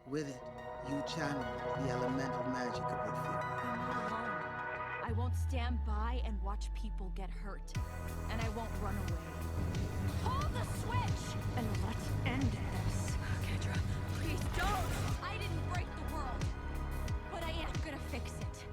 With it, you channel the elemental magic of your fear. I'm not alone. I won't stand by and watch people get hurt. And I won't run away. Hold the switch! And let's end this. Kendra, please don't! I didn't break the world. But I am gonna fix it.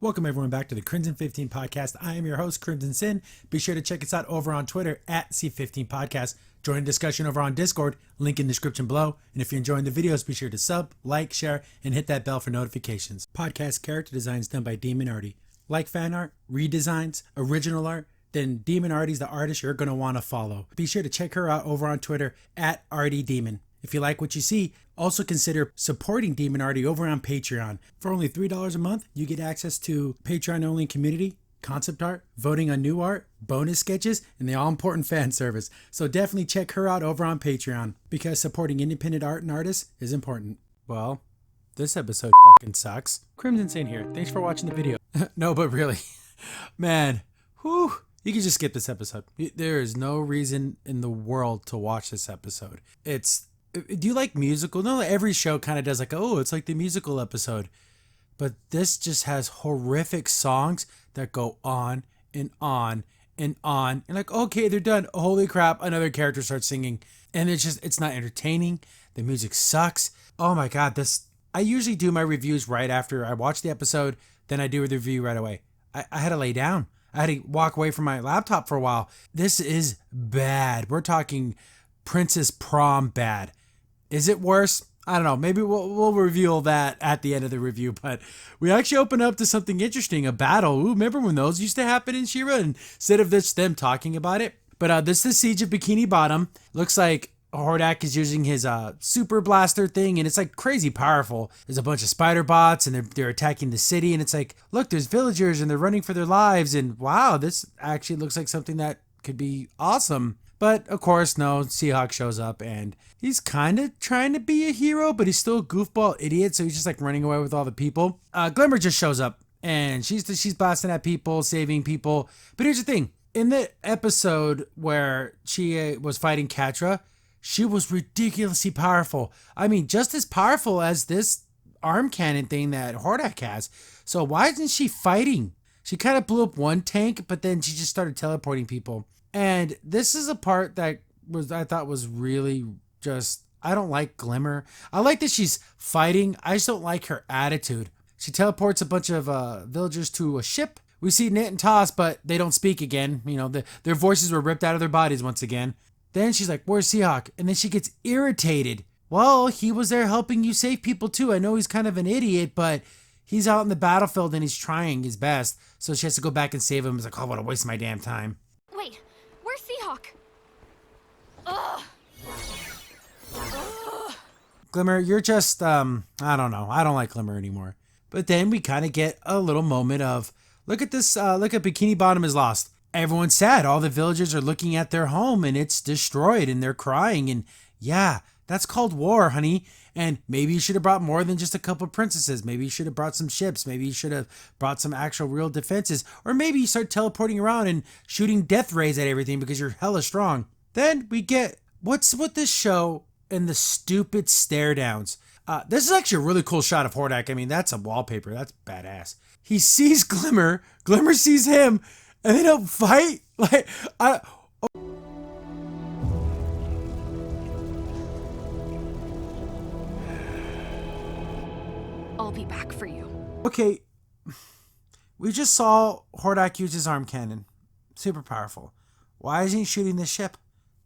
Welcome everyone back to the Crimson 15 Podcast. I am your host, Crimson Sin. Be sure to check us out over on Twitter at C15 Podcast. Join the discussion over on Discord, link in the description below. And if you're enjoying the videos, be sure to sub, like, share, and hit that bell for notifications. Podcast character designs done by Demon Artie. Like fan art, redesigns, original art, then Demon Artie's the artist you're going to want to follow. Be sure to check her out over on Twitter at ArtieDemon. If you like what you see, also consider supporting Demon Artie over on Patreon. For only $3 a month, you get access to Patreon-only community, concept art, voting on new art, bonus sketches, and the all-important fan service. So definitely check her out over on Patreon, because supporting independent art and artists is important. Well, this episode fucking sucks. Crimson Saint here. Thanks for watching the video. No, but really, man, whew, you can just skip this episode. There is no reason in the world to watch this episode. Do you like musical? No, every show kind of does like, oh, it's like the musical episode. But this just has horrific songs that go on and on and on. And like, okay, they're done. Holy crap, another character starts singing. And it's not entertaining. The music sucks. Oh my God, I usually do my reviews right after I watch the episode. Then I do the review right away. I had to lay down. I had to walk away from my laptop for a while. This is bad. We're talking Princess Prom bad. Is it worse? I don't know. Maybe we'll reveal that at the end of the review. But we actually open up to something interesting, a battle. Ooh, remember when those used to happen in She-Ra instead of this them talking about it? But this is the Siege of Bikini Bottom. Looks like Hordak is using his super blaster thing, and it's like crazy powerful. There's a bunch of spider bots, and they're attacking the city, and it's like, look, there's villagers, and they're running for their lives, and wow, this actually looks like something that could be awesome. But of course, no, Seahawk shows up and he's kind of trying to be a hero, but he's still a goofball idiot. So he's just like running away with all the people. Glimmer just shows up and she's blasting at people, saving people. But here's the thing. In the episode where she was fighting Catra, she was ridiculously powerful. I mean, just as powerful as this arm cannon thing that Hordak has. So why isn't she fighting? She kind of blew up one tank, but then she just started teleporting people. And this is a part that I thought was really just, I don't like Glimmer. I like that she's fighting. I just don't like her attitude. She teleports a bunch of villagers to a ship. We see Knit and Toss, but they don't speak again. You know, their voices were ripped out of their bodies once again. Then she's like, where's Seahawk? And then she gets irritated. Well, he was there helping you save people too. I know he's kind of an idiot, but he's out in the battlefield and he's trying his best. So she has to go back and save him. It's like, oh, what a waste of my damn time. Wait, where's Seahawk? Ugh. Ugh. Glimmer, you're just, I don't know. I don't like Glimmer anymore. But then we kind of get a little moment of, look at this, look at Bikini Bottom is lost. Everyone's sad. All the villagers are looking at their home and it's destroyed and they're crying. And yeah, that's called war, honey. And maybe you should have brought more than just a couple of princesses. Maybe you should have brought some ships. Maybe you should have brought some actual real defenses. Or maybe you start teleporting around and shooting death rays at everything because you're hella strong. Then we get, what's with this show and the stupid stare downs? This is actually a really cool shot of Hordak. I mean, that's a wallpaper. That's badass. He sees Glimmer. Glimmer sees him. And they don't fight? Like, I'll be back for you. okay, we just saw Hordak use his arm cannon. Super powerful. Why isn't he shooting the ship?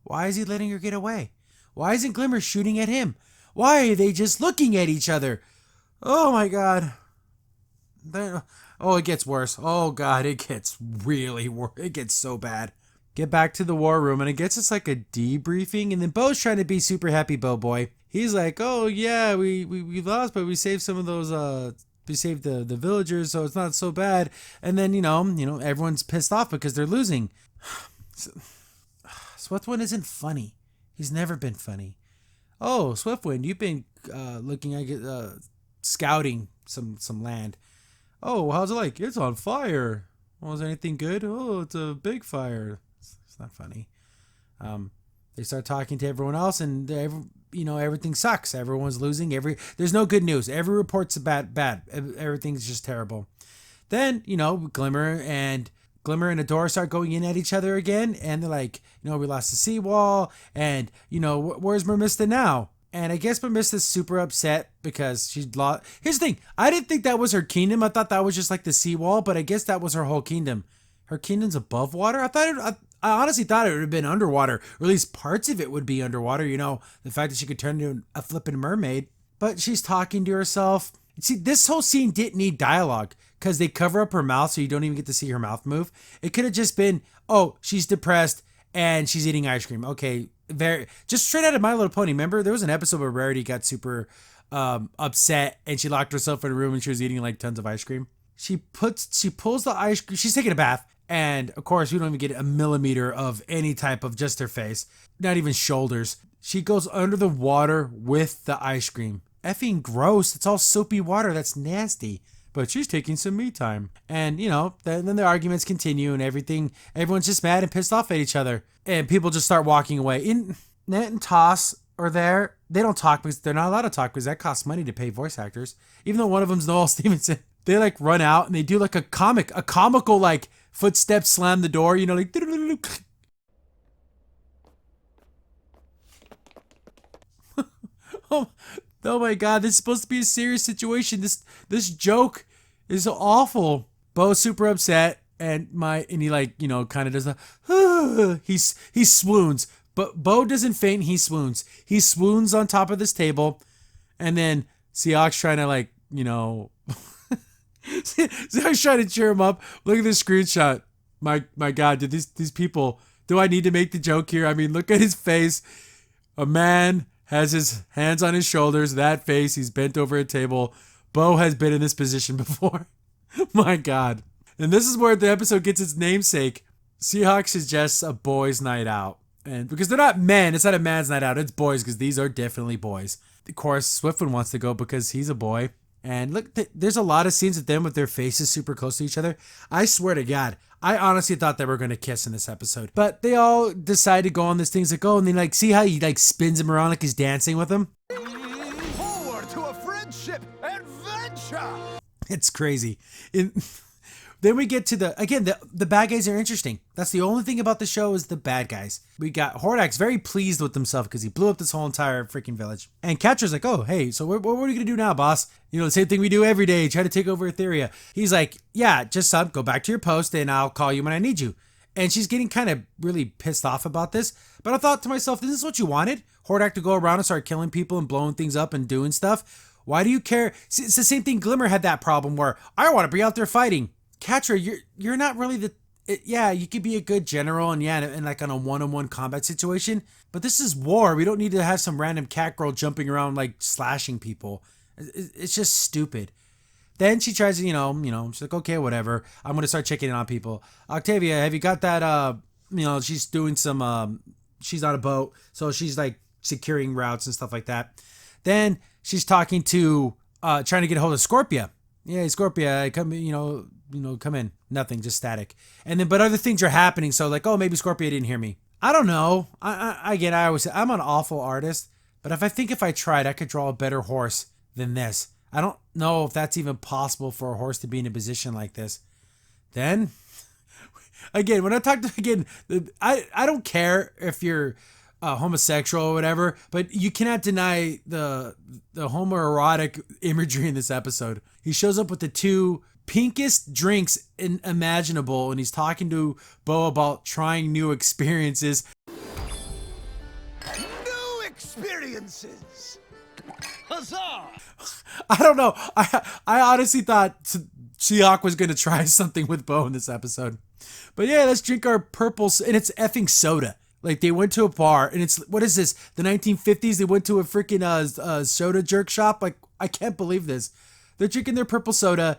Why is he letting her get away? Why isn't Glimmer shooting at him? Why are they just looking at each other? Oh my God. Oh, it gets worse. Oh God, it gets really worse. It gets so bad. Get back to the war room, and I guess it's like a debriefing, and then Bo's trying to be super happy Bo boy. He's like, oh yeah, we lost, but we saved some of those, we saved the villagers, so it's not so bad. And then, you know, everyone's pissed off because they're losing. Swiftwind isn't funny. He's never been funny. Oh, Swiftwind, you've been looking at scouting some land. Oh, how's it like? It's on fire. Well, is anything good? Oh, it's a big fire. It's not funny. They start talking to everyone else, and everything sucks. Everyone's losing. There's no good news. Every report's bad. Everything's just terrible. Then, Glimmer and Adora start going in at each other again. And they're like, we lost the seawall. And, where's Mermista now? And I guess Mermista's super upset because she's lost. Here's the thing. I didn't think that was her kingdom. I thought that was just like the seawall. But I guess that was her whole kingdom. Her kingdom's above water? I honestly thought it would have been underwater. Or at least parts of it would be underwater. The fact that she could turn into a flippin' mermaid. But she's talking to herself. See, this whole scene didn't need dialogue because they cover up her mouth so you don't even get to see her mouth move. It could have just been, oh, she's depressed and she's eating ice cream. Okay, just straight out of My Little Pony. Remember, there was an episode where Rarity got super upset and she locked herself in a room and she was eating like tons of ice cream. She pulls the ice cream. She's taking a bath. And of course, we don't even get a millimeter of any type of just her face, not even shoulders. She goes under the water with the ice cream. Effing gross. It's all soapy water. That's nasty. But she's taking some me time. And, then the arguments continue and everyone's just mad and pissed off at each other. And people just start walking away. Net and Toss are there. They don't talk because they're not allowed to talk because that costs money to pay voice actors. Even though one of them's Noel Stevenson. They like run out and they do like a comical like footsteps slam the door, like oh my god, this is supposed to be a serious situation. This joke is awful. Bo's super upset and he like, kind of does the he swoons. But Bo doesn't faint, he swoons. He swoons on top of this table and then Seahawk's trying to like, Seahawk's trying to cheer him up. Look at this screenshot. My god, did these people, do I need to make the joke here? I mean, look at his face. A man has his hands on his shoulders, that face, he's bent over a table. Bo has been in this position before. My god. And this is where the episode gets its namesake. Seahawk suggests a boys' night out. And because they're not men, it's not a man's night out, it's boys, because these are definitely boys. Of course, Swiftwind wants to go because he's a boy. And look, there's a lot of scenes with them with their faces super close to each other. I swear to God, I honestly thought they were going to kiss in this episode. But they all decide to go on this thing. It's like, oh, and then like, see how he like spins him around like he's dancing with him? Forward to a friendship adventure! It's crazy. Then we get to the bad guys are interesting. That's the only thing about the show is the bad guys. We got Hordak's very pleased with himself because he blew up this whole entire freaking village. And Catcher's like, oh, hey, so what are we going to do now, boss? The same thing we do every day, try to take over Etheria. He's like, yeah, just go back to your post and I'll call you when I need you. And she's getting kind of really pissed off about this. But I thought to myself, this is what you wanted? Hordak to go around and start killing people and blowing things up and doing stuff? Why do you care? It's the same thing. Glimmer had that problem where I want to be out there fighting. Catcher, you're not really you could be a good general and like on a one-on-one combat situation, but this is war. We don't need to have some random cat girl jumping around like slashing people. It's just stupid. Then she tries to, she's like, okay, whatever. I'm going to start checking in on people. Octavia, have you got that, she's doing some, she's on a boat, so she's like securing routes and stuff like that. Then she's talking to, trying to get a hold of Scorpia. Yeah, Scorpia, come in. Nothing, just static. And then, but other things are happening. So like, oh, maybe Scorpia didn't hear me. I don't know. I always say I'm an awful artist, but if I tried, I could draw a better horse than this. I don't know if that's even possible for a horse to be in a position like this. Then, again, when I talk to, I don't care if you're homosexual or whatever, but you cannot deny the homoerotic imagery in this episode. He shows up with the two pinkest drinks imaginable, and he's talking to Bo about trying new experiences. New experiences! Huzzah! I don't know. I honestly thought Seahawk was going to try something with Bo in this episode. But yeah, let's drink our purple, and it's effing soda. Like, they went to a bar, and it's, what is this, the 1950s? They went to a freaking soda jerk shop? Like, I can't believe this. They're drinking their purple soda.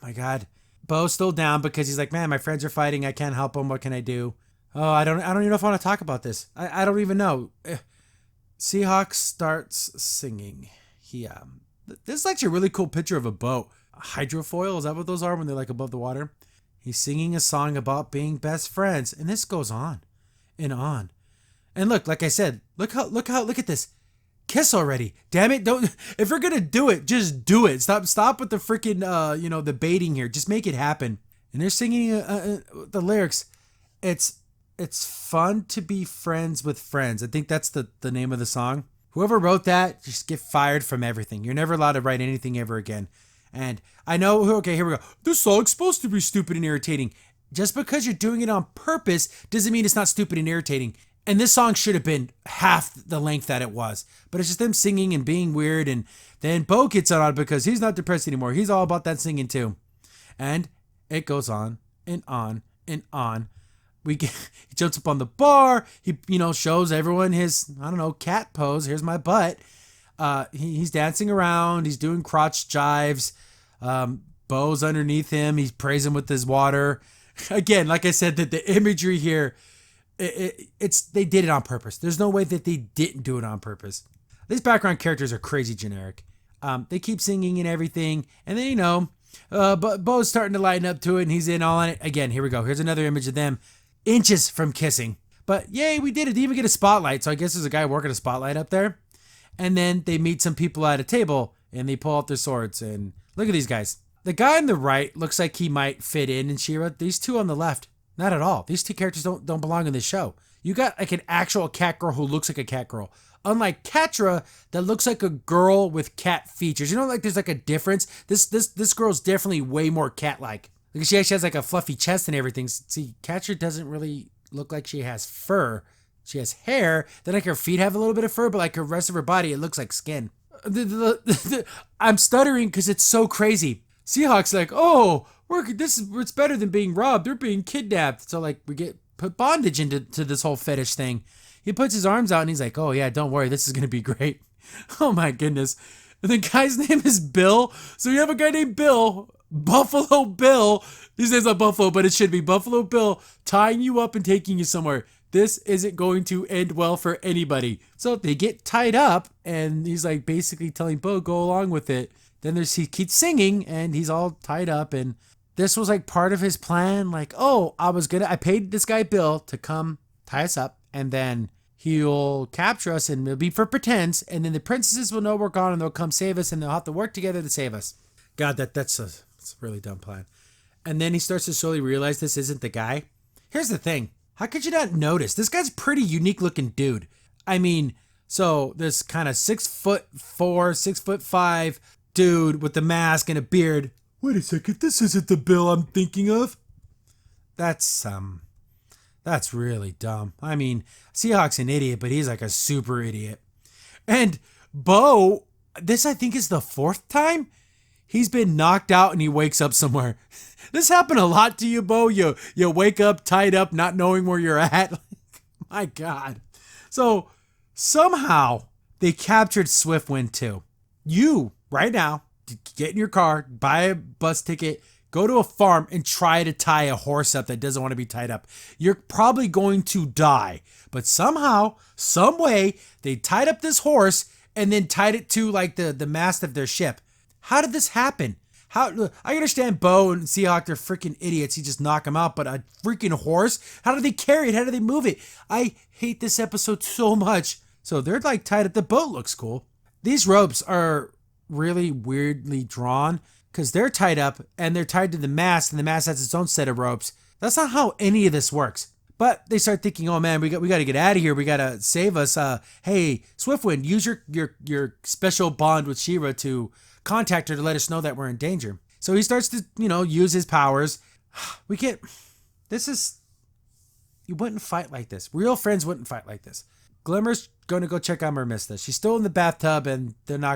My God. Bo's still down because he's like, man, my friends are fighting. I can't help them. What can I do? Oh, I don't even know if I want to talk about this. I don't even know. Seahawk starts singing. This is actually a really cool picture of a boat. Hydrofoil, is that what those are when they're like above the water? He's singing a song about being best friends. And this goes on and on. And look, like I said, look at this. Kiss already. Damn it. Don't, if you're going to do it, just do it. Stop with the freaking, the baiting here. Just make it happen. And they're singing the lyrics. It's fun to be friends with friends. I think that's the name of the song. Whoever wrote that, just get fired from everything. You're never allowed to write anything ever again. And I know, okay, here we go. This song's supposed to be stupid and irritating. Just because you're doing it on purpose doesn't mean it's not stupid and irritating. And this song should have been half the length that it was. But it's just them singing and being weird. And then Bo gets on because he's not depressed anymore. He's all about that singing too. And it goes on and on and on. He jumps up on the bar. He, shows everyone his, cat pose. Here's my butt. He's dancing around. He's doing crotch jives. Bo's underneath him. He prays him with his water. Again, like I said, that the imagery here, they did it on purpose. There's no way that they didn't do it on purpose. These background characters are crazy generic. They keep singing and everything, and then but Bo's starting to lighten up to it, and he's in all on it. Again, here we go. Here's another image of them, inches from kissing. But yay, we did it. They even get a spotlight. So I guess there's a guy working a spotlight up there. And then they meet some people at a table, and they pull out their swords. And look at these guys. The guy on the right looks like he might fit in She-Ra. These two on the left, not at all. These two characters don't belong in this show. You got like an actual cat girl who looks like a cat girl. Unlike Catra, that looks like a girl with cat features. Like there's like a difference. This girl's definitely way more cat-like. Like she actually has like a fluffy chest and everything. See, Catra doesn't really look like she has fur. She has hair. Then like her feet have a little bit of fur, but like the rest of her body, it looks like skin. I'm stuttering because it's so crazy. Seahawk's like, oh, it's better than being robbed. They're being kidnapped. So like we put bondage into this whole fetish thing. He puts his arms out and he's like, oh yeah, don't worry, this is gonna be great. Oh my goodness. And the guy's name is Bill. So you have a guy named Bill, Buffalo Bill. His name's not Buffalo, but it should be Buffalo Bill, tying you up and taking you somewhere. This isn't going to end well for anybody. So they get tied up and he's like basically telling Bo, go along with it. Then he keeps singing and he's all tied up, and this was like part of his plan. Like, oh, I paid this guy Bill to come tie us up, and then he'll capture us and it'll be for pretense, and then the princesses will know we're gone and they'll come save us and they'll have to work together to save us. God, that's a really dumb plan. And then he starts to slowly realize this isn't the guy. Here's the thing. How could you not notice? This guy's a pretty unique looking dude. I mean, so this kind of 6'4", 6'5" dude with the mask and a beard. Wait a second, this isn't the Bill I'm thinking of. That's really dumb. I mean, Seahawk's an idiot, but he's like a super idiot. And Bo, this I think is the fourth time he's been knocked out and he wakes up somewhere. This happened a lot to you, Bo. You wake up tied up, not knowing where you're at. My God. So somehow they captured Swiftwind too. You, right now, get in your car, buy a bus ticket, go to a farm and try to tie a horse up that doesn't want to be tied up. You're probably going to die. But somehow, some way, they tied up this horse and then tied it to like the mast of their ship. How did this happen? I understand Bo and Seahawk, they're freaking idiots. You just knock them out, but a freaking horse? How do they carry it? How do they move it? I hate this episode so much. So they're like tied up. The boat looks cool. These ropes are really weirdly drawn because they're tied up and they're tied to the mast, and the mast has its own set of ropes. That's not how any of this works. But they start thinking, oh man, we got to get out of here. We got to save us. Hey, Swiftwind, use your special bond with She-Ra to contact her to let us know that we're in danger. So he starts to, use his powers. You wouldn't fight like this. Real friends wouldn't fight like this. Glimmer's going to go check on Mermista. She's still in the bathtub and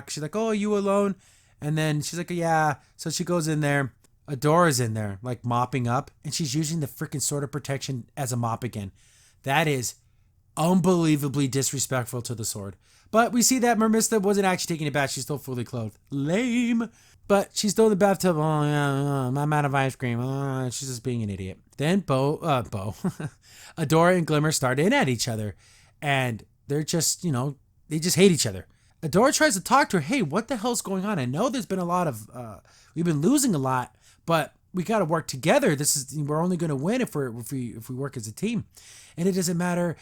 she's like, oh, you alone? And then she's like, yeah. So she goes in there. Adora's in there, like mopping up, and she's using the freaking sword of protection as a mop again. That is unbelievably disrespectful to the sword. But we see that Mermista wasn't actually taking a bath. She's still fully clothed. Lame. But she's still in the bathtub. Oh, yeah, I'm out of ice cream. Oh, she's just being an idiot. Then Adora and Glimmer start in at each other. And they're just, they just hate each other. Adora tries to talk to her. Hey, what the hell's going on? I know there's been a lot of, we've been losing a lot, but we got to work together. We're only going to win if we work as a team. And it doesn't matter.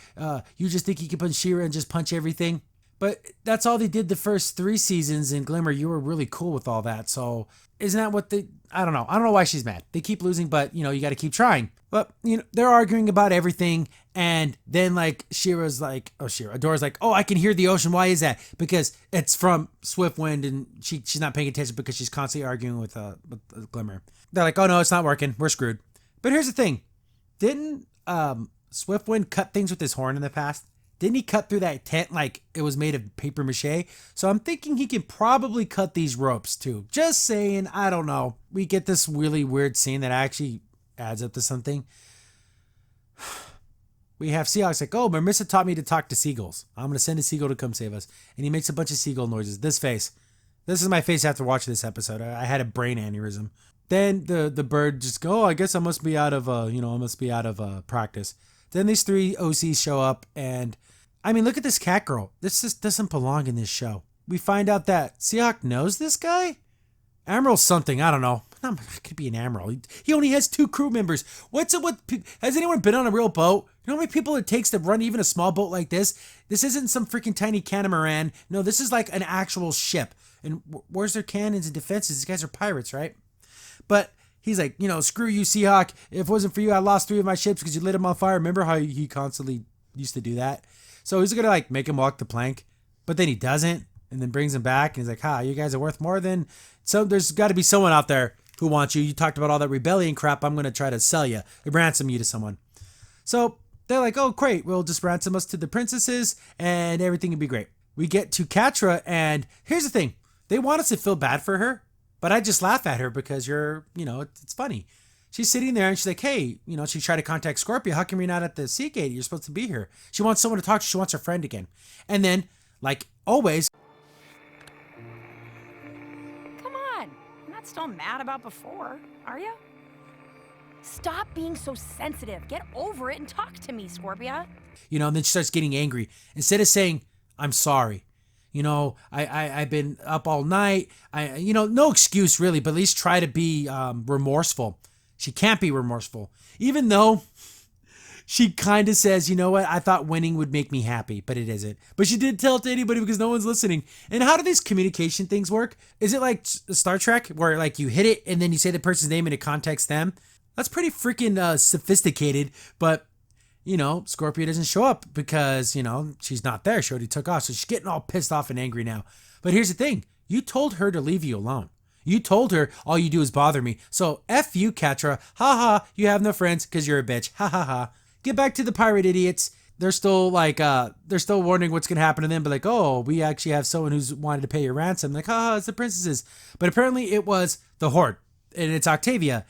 You just think you can punch She-Ra and just punch everything. But that's all they did the first 3 seasons. And Glimmer, you were really cool with all that. So isn't that what I don't know. I don't know why she's mad. They keep losing, but you got to keep trying. But they're arguing about everything. And then like She-Ra's like, Adora's like, oh, I can hear the ocean. Why is that? Because it's from Swiftwind, and she's not paying attention because she's constantly arguing with Glimmer. They're like, oh no, it's not working. We're screwed. But here's the thing. Didn't Swiftwind cut things with his horn in the past? Didn't he cut through that tent like it was made of paper mache? So I'm thinking he can probably cut these ropes too. Just saying, I don't know. We get this really weird scene that actually adds up to something. We have Seahawks like, oh, Marissa taught me to talk to seagulls. I'm going to send a seagull to come save us. And he makes a bunch of seagull noises. This face. This is my face after watching this episode. I had a brain aneurysm. Then the bird just go, oh, I guess I must be out of practice. Then these 3 OCs show up, and I mean, look at this cat girl. This just doesn't belong in this show. We find out that Seahawk knows this guy? Admiral something, I don't know. It could be an admiral. He only has 2 crew members. What's it with... Has anyone been on a real boat? You know how many people it takes to run even a small boat like this? This isn't some freaking tiny catamaran. No, this is like an actual ship. And where's their cannons and defenses? These guys are pirates, right? But he's like, screw you, Seahawk. If it wasn't for you, I lost 3 of my ships because you lit them on fire. Remember how he constantly used to do that? So he's going to like make him walk the plank. But then he doesn't. And then brings him back. And he's like, you guys are worth more than... So there's got to be someone out there who wants you. You talked about all that rebellion crap. I'm going to try to sell you. Ransom you to someone. So they're like, oh, great. We'll just ransom us to the princesses and everything will be great. We get to Catra, and here's the thing. They want us to feel bad for her, but I just laugh at her because it's funny. She's sitting there and she's like, hey, she tried to contact Scorpio. How come you're not at the Sea Gate? You're supposed to be here. She wants someone to talk to. She wants her friend again. And then, like always, not still mad about before, are you? Stop being so sensitive. Get over it and talk to me, Scorpia. And then she starts getting angry. Instead of saying, I'm sorry. I've been up all night. No excuse really, but at least try to be remorseful. She can't be remorseful. Even though she kind of says, you know what, I thought winning would make me happy, but it isn't. But she didn't tell it to anybody because no one's listening. And how do these communication things work? Is it like Star Trek where like you hit it and then you say the person's name and it contacts them? That's pretty freaking sophisticated, but Scorpio doesn't show up because, she's not there. She already took off. So she's getting all pissed off and angry now. But here's the thing. You told her to leave you alone. You told her all you do is bother me. So F you, Catra. Ha ha. You have no friends because you're a bitch. Ha ha ha. Get back to the pirate idiots. They're still wondering what's going to happen to them. But like, oh, we actually have someone who's wanted to pay your ransom. Like, it's the princesses. But apparently it was the Horde. And it's Octavia.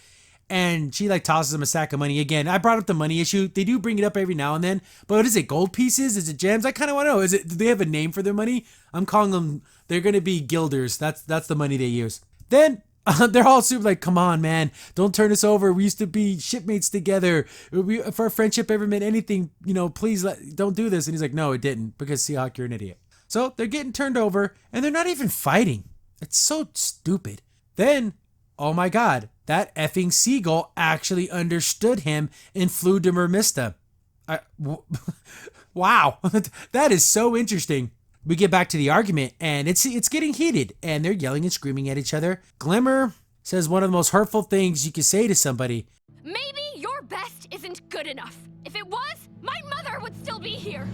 And she like tosses him a sack of money again. I brought up the money issue. They do bring it up every now and then. But what is it? Gold pieces? Is it gems? I kind of want to know. Do they have a name for their money? I'm calling them. They're going to be guilders. That's the money they use. Then they're all super like, come on, man. Don't turn us over. We used to be shipmates together. If our friendship ever meant anything, please don't do this. And he's like, no, it didn't. Because Seahawk, you're an idiot. So they're getting turned over. And they're not even fighting. It's so stupid. Then, oh my God. That effing seagull actually understood him and flew to Mermista. Wow. That is so interesting. We get back to the argument, and it's getting heated, and they're yelling and screaming at each other. Glimmer says one of the most hurtful things you can say to somebody. Maybe your best isn't good enough. If it was, my mother would still be here.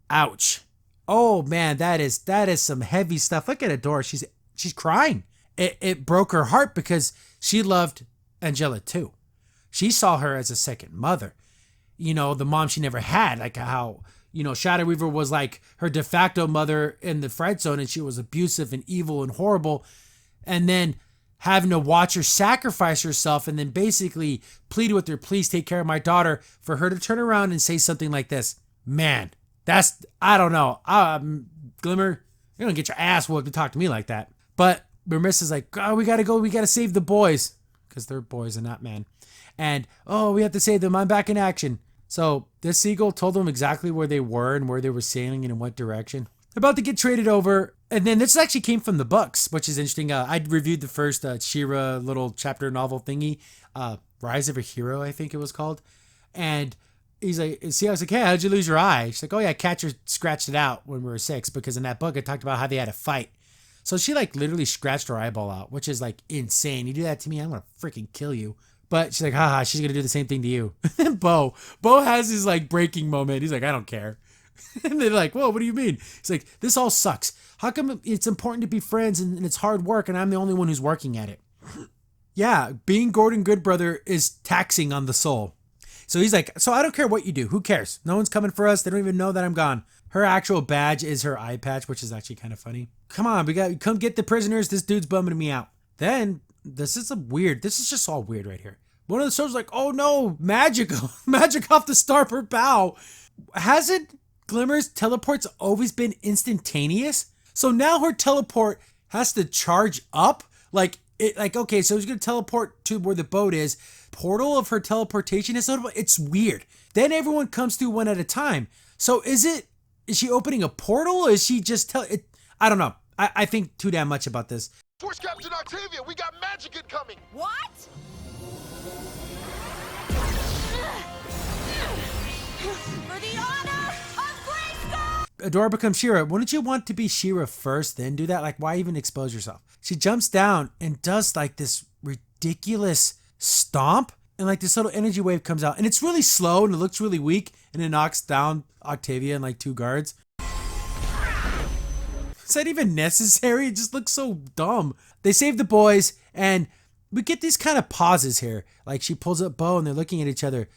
Ouch. Oh, man, that is some heavy stuff. Look at Adora. She's crying. It broke her heart because she loved Angela too. She saw her as a second mother. The mom she never had. Like how, Shadow Weaver was like her de facto mother in the Fright Zone and she was abusive and evil and horrible. And then having to watch her sacrifice herself and then basically pleaded with her, please take care of my daughter, for her to turn around and say something like this. Man, I don't know. Glimmer, you're going to get your ass whooped to talk to me like that. But Mermissa's like, oh, we got to go. We got to save the boys. Because they're boys and not men. And, oh, we have to save them. I'm back in action. So this seagull told them exactly where they were and where they were sailing and in what direction. about to get traded over. And then this actually came from the books, which is interesting. I reviewed the first She-Ra little chapter novel thingy, Rise of a Hero, I think it was called. And he's like, I was like, hey, how'd you lose your eye? She's like, oh yeah, Catcher scratched it out when we were 6, because in that book it talked about how they had a fight. So she like literally scratched her eyeball out, which is like insane. You do that to me, I'm gonna freaking kill you. But she's like, haha, she's gonna do the same thing to you. Bo has his like breaking moment. He's like, I don't care. And they're like, whoa, what do you mean? He's like, this all sucks. How come it's important to be friends and it's hard work and I'm the only one who's working at it? Yeah, being Gordon Goodbrother is taxing on the soul. So he's like, so I don't care what you do. Who cares? No one's coming for us. They don't even know that I'm gone. Her actual badge is her eye patch, which is actually kind of funny. Come on, come get the prisoners. This dude's bumming me out. Then this is just all weird right here. One of the soldiers like, oh no, magic off the starboard bow. Hasn't Glimmer's teleports always been instantaneous? So now her teleport has to charge up? Okay, so he's gonna teleport to where the boat is. Portal of her teleportation is notable. It's weird. Then everyone comes through one at a time. So is she opening a portal? Or is she just I don't know. I think too damn much about this. Force Captain Octavia, we got magic incoming! What? For the honor of Grayskull! Adora becomes She-Ra. Wouldn't you want to be She-Ra first, then do that? Like, why even expose yourself? She jumps down and does like this ridiculous stomp, and like this little energy wave comes out, and it's really slow and it looks really weak, and it knocks down Octavia and like 2 guards. Is that even necessary? It just looks so dumb. They save the boys, and we get these kind of pauses here. Like she pulls up Bo and they're looking at each other.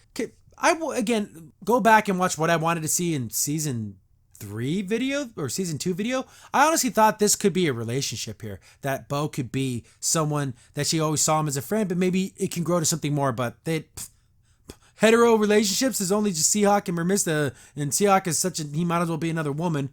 I will again go back and watch what I wanted to see in season 3 video or season 2 video. I honestly thought this could be a relationship here, that Bo could be someone that she always saw him as a friend, but maybe it can grow to something more. But hetero relationships is only just Seahawk and Mermista, and Seahawk is he might as well be another woman.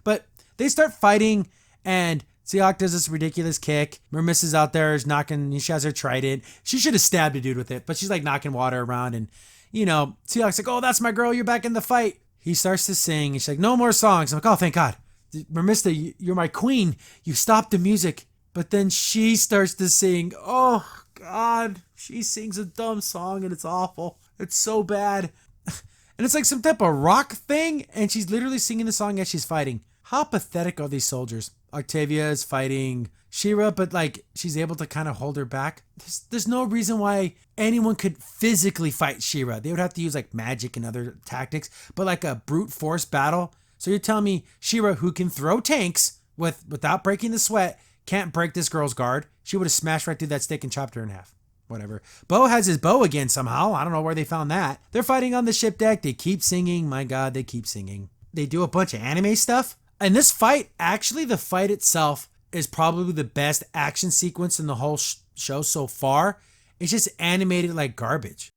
But they start fighting, and Seahawk does this ridiculous kick. Mermista's out there is knocking, she has her trident. She should have stabbed a dude with it, but she's like knocking water around, and Seahawk's like, oh, that's my girl, you're back in the fight. He starts to sing, and she's like, no more songs. I'm like, oh, thank God. Mermista, you're my queen. You stopped the music. But then she starts to sing. Oh, God. She sings a dumb song, and it's awful. It's so bad. And it's like some type of rock thing, and she's literally singing the song as she's fighting. How pathetic are these soldiers? Octavia is fighting She-Ra, but like she's able to kind of hold her back. There's no reason why anyone could physically fight She-Ra. They would have to use like magic and other tactics, but like a brute force battle. So you're telling me She-Ra, who can throw tanks without breaking the sweat, can't break this girl's guard? She would have smashed right through that stick and chopped her in half. Whatever. Bo has his bow again somehow. I don't know where they found that. They're fighting on the ship deck. They keep singing. My God, they keep singing. They do a bunch of anime stuff. And this fight, actually, the fight itself is probably the best action sequence in the whole show so far. It's just animated like garbage.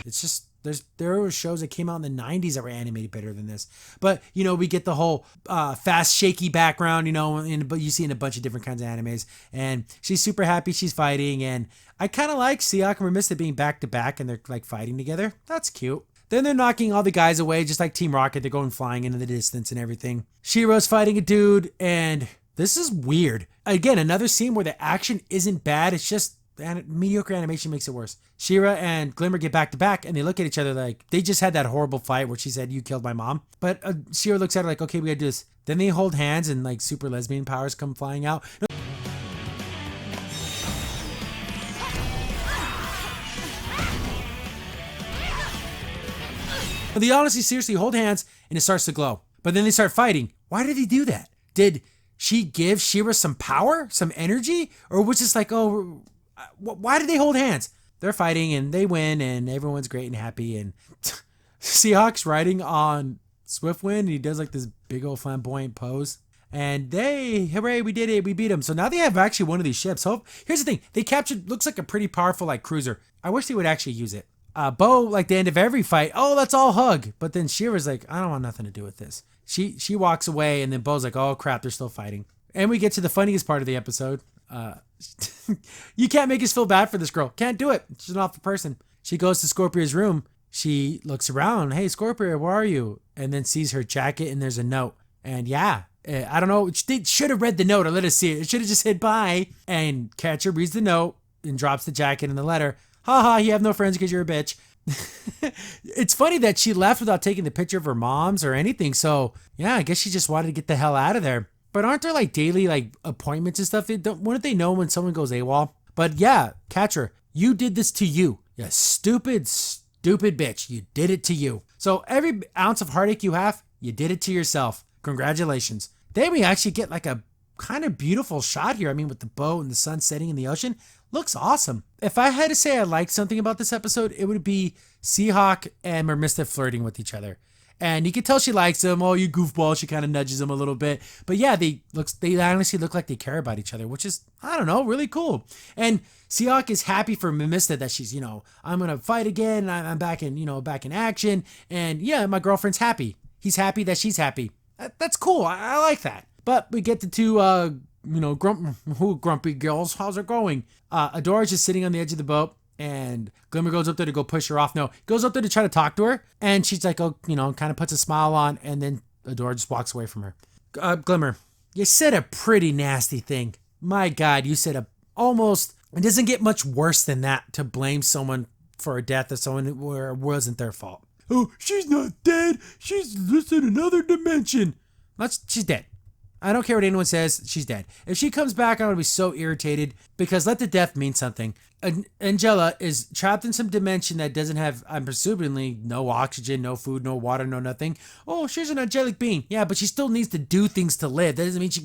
It's just, there were shows that came out in the 90s that were animated better than this. But, we get the whole fast, shaky background, but you see in a bunch of different kinds of animes. And she's super happy she's fighting. And I kind of like Seahawk and Mermista being back to back and they're like fighting together. That's cute. Then they're knocking all the guys away, just like Team Rocket. They're going flying into the distance and everything. She-Ra's fighting a dude, and this is weird. Again, another scene where the action isn't bad. It's just mediocre animation makes it worse. She-Ra and Glimmer get back to back, and they look at each other like they just had that horrible fight where she said, you killed my mom. But She-Ra looks at her like, okay, we gotta do this. Then they hold hands and like super lesbian powers come flying out. But they honestly, seriously hold hands and it starts to glow. But then they start fighting. Why did he do that? Did she give She-Ra some power, some energy? Or was this like, oh, why did they hold hands? They're fighting and they win and everyone's great and happy. And Seahawk's riding on Swiftwind and he does like this big old flamboyant pose. And hooray, we did it. We beat him. So now they have actually one of these ships. So here's the thing. They captured, looks like a pretty powerful like cruiser. I wish they would actually use it. Bo, like the end of every fight, oh, let's all hug. But then She-Ra's like, I don't want nothing to do with this. She walks away and then Bo's like, oh crap, they're still fighting. And we get to the funniest part of the episode. You can't make us feel bad for this girl. Can't do it. She's an awful person. She goes to Scorpia's room. She looks around. Hey, Scorpia, where are you? And then sees her jacket and there's a note. And yeah, I don't know. They should have read the note or let us see it. It should have just said bye. And Catcher reads the note and drops the jacket and the letter. Ha ha, you have no friends because you're a bitch. It's funny that she left without taking the picture of her mom's or anything. So yeah, I guess she just wanted to get the hell out of there. But aren't there like daily like appointments and stuff? Wouldn't they know when someone goes AWOL? But yeah, Catcher, you did this to you. You stupid bitch. You did it to you. So every ounce of heartache you have, you did it to yourself. Congratulations. Then we actually get like a kind of beautiful shot here. I mean, with the boat and the sun setting in the ocean. Looks awesome. If I had to say I liked something about this episode, it would be Seahawk and Mermista flirting with each other. And you can tell she likes him. Oh, you goofball. She kind of nudges him a little bit. But yeah, they honestly look like they care about each other, which is, I don't know, really cool. And Seahawk is happy for Mermista that she's, I'm going to fight again. And I'm back in action. And yeah, my girlfriend's happy. He's happy that she's happy. That's cool. I like that. But we get the two, grumpy girls. How's it going? Adora's just sitting on the edge of the boat. And Glimmer goes up there to go push her off. No, goes up there to try to talk to her. And she's like, kind of puts a smile on. And then Adora just walks away from her. Glimmer, you said a pretty nasty thing. My God, you said it doesn't get much worse than that to blame someone for a death of someone where it wasn't their fault. Oh, she's not dead. She's just in another dimension. She's dead. I don't care what anyone says. She's dead. If she comes back, I'm going to be so irritated because let the death mean something. Angela is trapped in some dimension that doesn't have, I'm presumably, no oxygen, no food, no water, no nothing. Oh, she's an angelic being. Yeah, but she still needs to do things to live. That doesn't mean she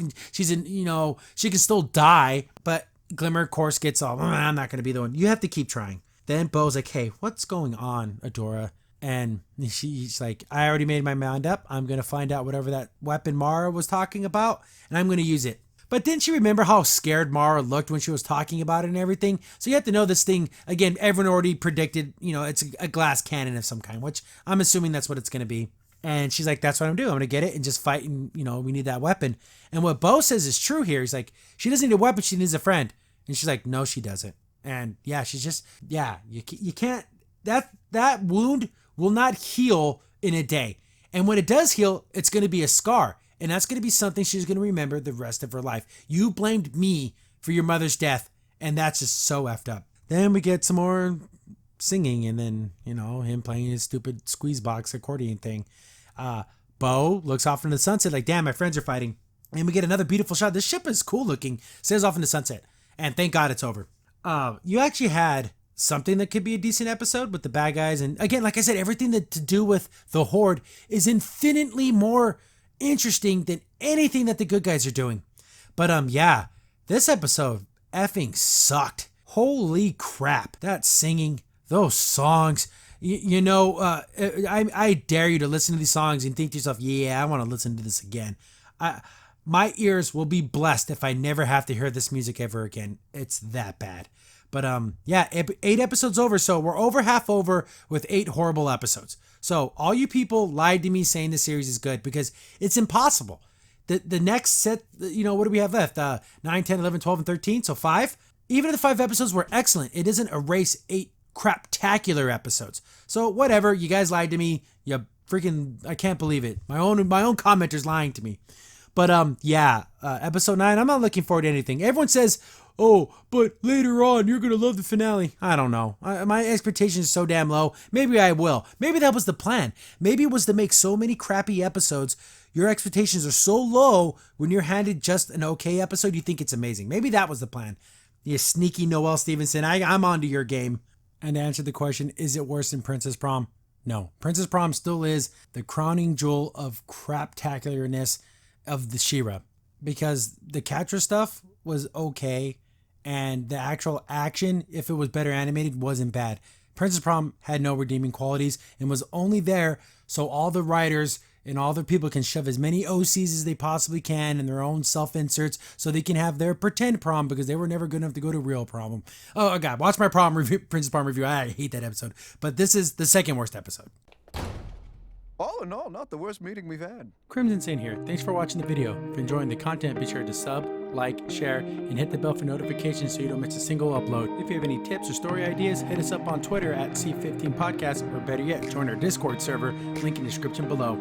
can still die. But Glimmer, of course, gets all, I'm not going to be the one. You have to keep trying. Then Bo's like, hey, what's going on, Adora? And she's like, I already made my mind up. I'm going to find out whatever that weapon Mara was talking about, and I'm going to use it. But didn't she remember how scared Mara looked when she was talking about it and everything? So you have to know this thing, again, everyone already predicted, it's a glass cannon of some kind, which I'm assuming that's what it's going to be. And she's like, that's what I'm doing. I'm going to get it and just fight, and, we need that weapon. And what Bo says is true here. He's like, she doesn't need a weapon, she needs a friend. And she's like, no, she doesn't. And yeah, she's just, you can't, that wound will not heal in a day. And when it does heal, it's going to be a scar. And that's going to be something she's going to remember the rest of her life. You blamed me for your mother's death. And that's just so effed up. Then we get some more singing. And then, him playing his stupid squeeze box accordion thing. Bo looks off into the sunset like, damn, my friends are fighting. And we get another beautiful shot. This ship is cool looking. Sails off in the sunset. And thank God it's over. You actually had something that could be a decent episode with the bad guys. And again, like I said, everything that to do with the Horde is infinitely more interesting than anything that the good guys are doing. But this episode effing sucked. Holy crap. That singing, those songs, I dare you to listen to these songs and think to yourself, yeah, I want to listen to this again. My ears will be blessed if I never have to hear this music ever again. It's that bad. But 8 episodes over, so we're over half over with 8 horrible episodes. So all you people lied to me saying the series is good because it's impossible. The next set, what do we have left? 9, 10, 11, 12, and 13, so 5. Even if the 5 episodes were excellent, it doesn't erase 8 craptacular episodes. So whatever, you guys lied to me. You freaking, I can't believe it. My own commenter's lying to me. But episode 9, I'm not looking forward to anything. Everyone says, oh, but later on, you're going to love the finale. I don't know. My expectations are so damn low. Maybe I will. Maybe that was the plan. Maybe it was to make so many crappy episodes. Your expectations are so low when you're handed just an okay episode, you think it's amazing. Maybe that was the plan. You sneaky Noelle Stevenson. I'm onto your game. And to answer the question, is it worse than Princess Prom? No. Princess Prom still is the crowning jewel of craptacularness of the She-Ra. Because the Catra stuff was okay. And the actual action, if it was better animated, wasn't bad. Princess Prom had no redeeming qualities and was only there so all the writers and all the people can shove as many OCs as they possibly can in their own self-inserts so they can have their pretend prom because they were never good enough to go to real prom. Oh, God, watch my prom review, Princess Prom review. I hate that episode. But this is the second worst episode. All in all, not the worst meeting we've had. Crimson Sin here. Thanks for watching the video. If you're enjoying the content, be sure to sub, like, share, and hit the bell for notifications so you don't miss a single upload. If you have any tips or story ideas, hit us up on Twitter at C15 Podcast, or better yet, join our Discord server, link in the description below.